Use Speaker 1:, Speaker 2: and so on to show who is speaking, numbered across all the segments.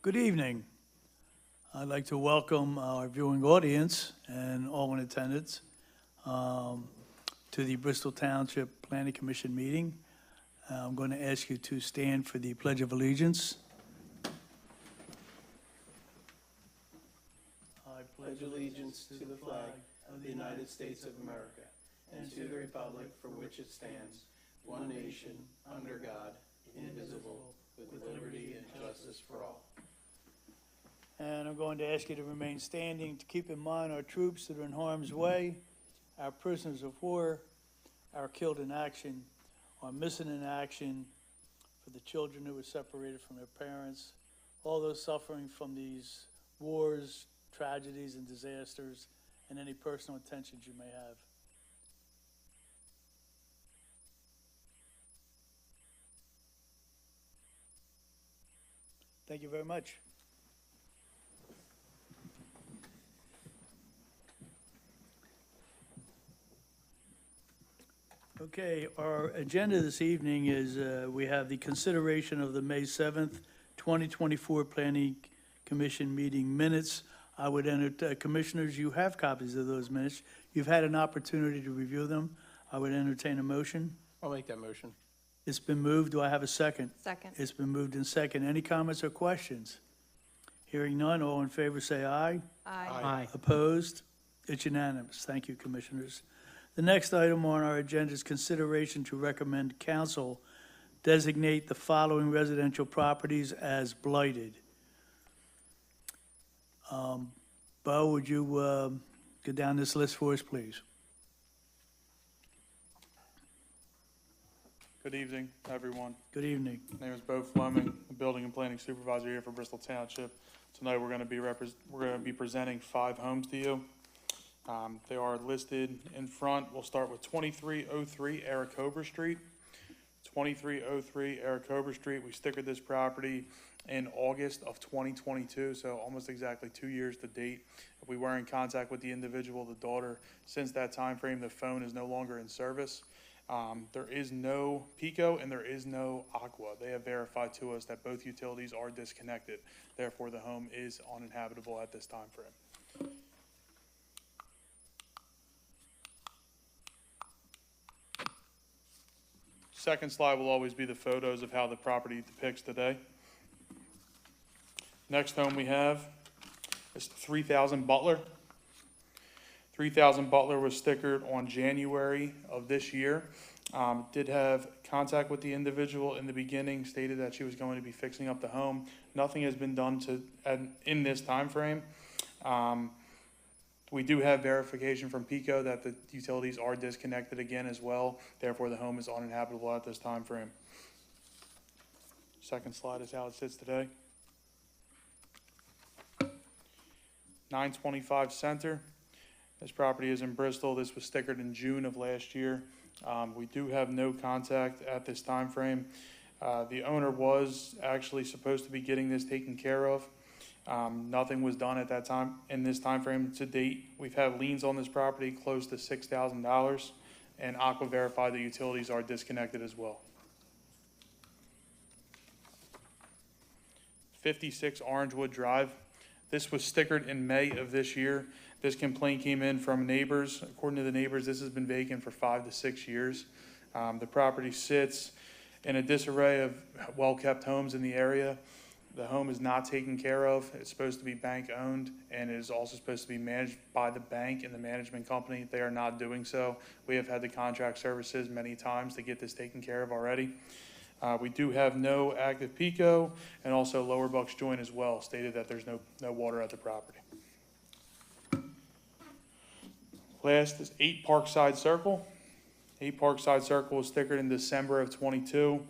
Speaker 1: Good evening. I'd like to welcome our viewing audience and all in attendance to the Bristol Township Planning Commission meeting. I'm going to ask you to stand for the Pledge of Allegiance. I
Speaker 2: pledge allegiance to the flag of the United States of America and to the republic for which it stands, one nation, under God, indivisible, with liberty and justice for all.
Speaker 1: And I'm going to ask you to remain standing to keep in mind our troops that are in harm's way, our prisoners of war, our killed in action, our missing in action, for the children who were separated from their parents, all those suffering from these wars, tragedies, and disasters, and any personal intentions you may have. Thank you very much. Okay, our agenda this evening is we have the consideration of the May 7th, 2024 Planning Commission meeting minutes. I would commissioners, you have copies of those minutes. You've had an opportunity to review them. I would entertain a motion.
Speaker 2: I'll make that motion.
Speaker 1: It's been moved. Do I have a second?
Speaker 3: Second.
Speaker 1: It's been moved in second. Any comments or questions? Hearing none, all in favor say aye.
Speaker 3: Aye.
Speaker 1: Opposed? It's unanimous. Thank you, commissioners. The next item on our agenda is consideration to recommend council designate the following residential properties as blighted. Bo, would you go down this list for us, please?
Speaker 4: Good evening, everyone.
Speaker 1: Good evening.
Speaker 4: My name is Bo Fleming, the Building and Planning Supervisor here for Bristol Township. Tonight we're going to be presenting 5 homes to you. They are listed in front. We'll start with 2303 Aracoba Street. 2303 Aracoba Street. We stickered this property in August of 2022, so almost exactly 2 years to date. We were in contact with the individual, the daughter. Since that time frame, the phone is no longer in service. There is no Pico and there is no Aqua. They have verified to us that both utilities are disconnected. Therefore, the home is uninhabitable at this time frame. Second slide will always be the photos of how the property depicts today. Next home we have is 3000 Butler. 3000 Butler was stickered on January of this year. Did have contact with the individual in the beginning, stated that she was going to be fixing up the home. Nothing has been done in this time frame. We do have verification from Pico that the utilities are disconnected again as well. Therefore, the home is uninhabitable at this time frame. Second slide is how it sits today. 925 Center. This property is in Bristol. This was stickered in June of last year. We do have no contact at this time frame. The owner was actually supposed to be getting this taken care of. Nothing was done at that time. In this time frame to date, we've had liens on this property close to $6,000, and Aqua verified the utilities are disconnected as well. 56 Orangewood Drive. This was stickered in May of this year. This complaint came in from neighbors. According to the neighbors, this has been vacant for 5 to 6 years. The property sits in a disarray of well-kept homes in the area. The home is not taken care of. It's supposed to be bank owned, and it is also supposed to be managed by the bank and the management company. They are not doing so. We have had to contract services many times to get this taken care of already. We do have no active Pico, and also Lower Bucks Joint as well, stated that there's no water at the property. Last is 8 Parkside Circle. 8 Parkside Circle was stickered in December of 22.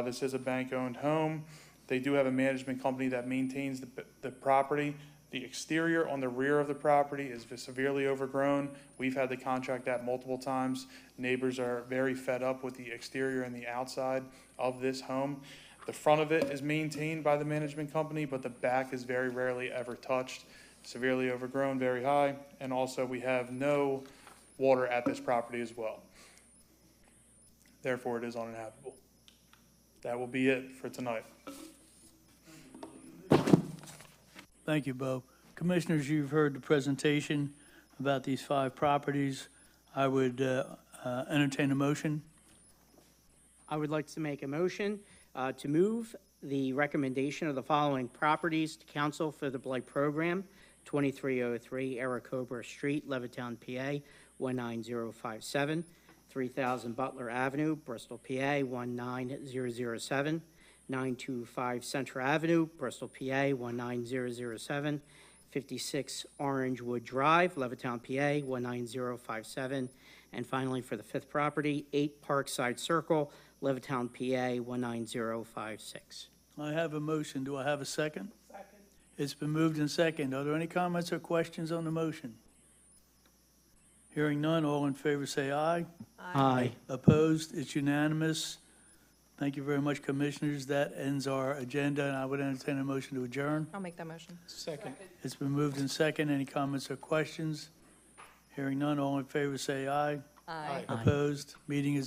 Speaker 4: This is a bank-owned home. They do have a management company that maintains the property. The exterior on the rear of the property is severely overgrown. We've had to contract that multiple times. Neighbors are very fed up with the exterior and the outside of this home. The front of it is maintained by the management company, but the back is very rarely ever touched. Severely overgrown, very high, and also we have no water at this property as well. Therefore, it is uninhabitable. That will be it for tonight.
Speaker 1: Thank you, Bo. Commissioners, you've heard the presentation about these 5 properties. I would entertain a motion.
Speaker 3: I would like to make a motion to move the recommendation of the following properties to council for the Blight Program: 2303 Aracoba Street, Levittown, PA, 19057; 3000 Butler Avenue, Bristol, PA, 19007; 925 Central Avenue, Bristol, PA, 19007; 56 Orangewood Drive, Levittown, PA, 19057; and finally, for the 5th property, 8 Parkside Circle, Levittown, PA, 19056.
Speaker 1: I have a motion. Do I have a second? Second. It's been moved and second. Are there any comments or questions on the motion? Hearing none, all in favor say aye.
Speaker 3: Aye.
Speaker 1: Opposed? It's unanimous. Thank you very much, Commissioners. That ends our agenda, and I would entertain a motion to adjourn.
Speaker 5: I'll make that motion.
Speaker 2: Second.
Speaker 1: It's been moved and second. Any comments or questions? Hearing none, all in favor say aye.
Speaker 5: Aye.
Speaker 3: Aye.
Speaker 1: Opposed? Meeting is